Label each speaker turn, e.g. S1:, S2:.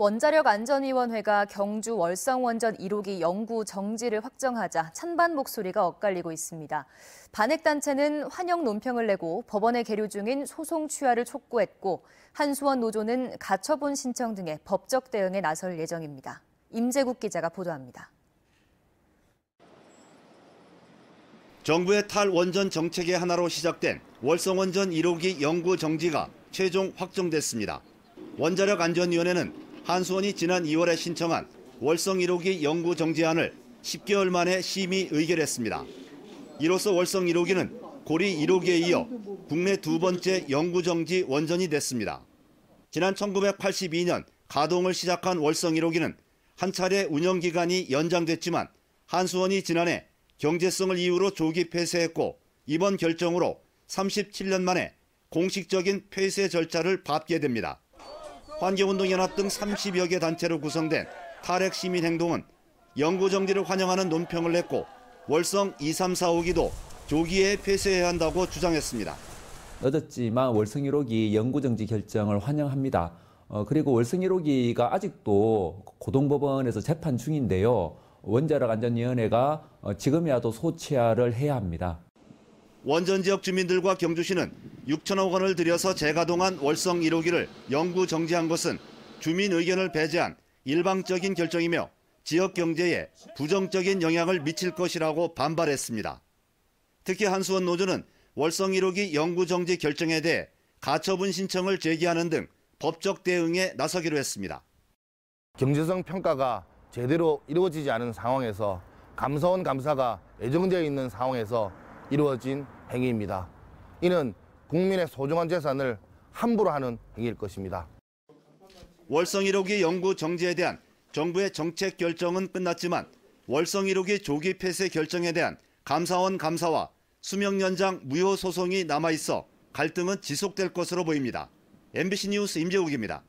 S1: 원자력안전위원회가 경주 월성원전 1호기 연구 정지를 확정하자 찬반 목소리가 엇갈리고 있습니다. 반핵단체는 환영 논평을 내고 법원에 계류 중인 소송 취하를 촉구했고 한수원 노조는 가처분 신청 등의 법적 대응에 나설 예정입니다. 임재국 기자가 보도합니다.
S2: 정부의 탈원전 정책의 하나로 시작된 월성원전 1호기 연구 정지가 최종 확정됐습니다. 원자력안전위원회는 한수원이 지난 2월에 신청한 월성 1호기 연구 정지안을 10개월 만에 심의 의결했습니다. 이로써 월성 1호기는 고리 1호기에 이어 국내 두 번째 연구 정지 원전이 됐습니다. 지난 1982년 가동을 시작한 월성 1호기는 한 차례 운영 기간이 연장됐지만 한수원이 지난해 경제성을 이유로 조기 폐쇄했고 이번 결정으로 37년 만에 공식적인 폐쇄 절차를 밟게 됩니다. 환경운동연합 등 30여 개 단체로 구성된 탈핵 시민행동은 연구 정지를 환영하는 논평을 냈고 월성 2, 3, 4호기도 조기에 폐쇄해야 한다고 주장했습니다.
S3: 늦었지만 월성 1호기 연구 정지 결정을 환영합니다. 그리고 월성 1호기가 아직도 고등법원에서 재판 중인데요. 원자력안전위원회가 지금이라도 소치하를 해야 합니다.
S2: 원전 지역 주민들과 경주시는 6천억 원을 들여서 재가동한 월성 1호기를 연구 정지한 것은 주민 의견을 배제한 일방적인 결정이며 지역 경제에 부정적인 영향을 미칠 것이라고 반발했습니다. 특히 한수원 노조는 월성 1호기 연구 정지 결정에 대해 가처분 신청을 제기하는 등 법적 대응에 나서기로 했습니다.
S4: 경제성 평가가 제대로 이루어지지 않은 상황에서 감사원 감사가 예정되어 있는 상황에서 이루어진 행위입니다. 이는 국민의 소중한 재산을 함부로 하는 행위일 것입니다.
S2: 월성 1호기 연구 정지에 대한 정부의 정책 결정은 끝났지만 월성 1호기 조기 폐쇄 결정에 대한 감사원 감사와 수명 연장 무효 소송이 남아있어 갈등은 지속될 것으로 보입니다. MBC 뉴스 임재욱입니다.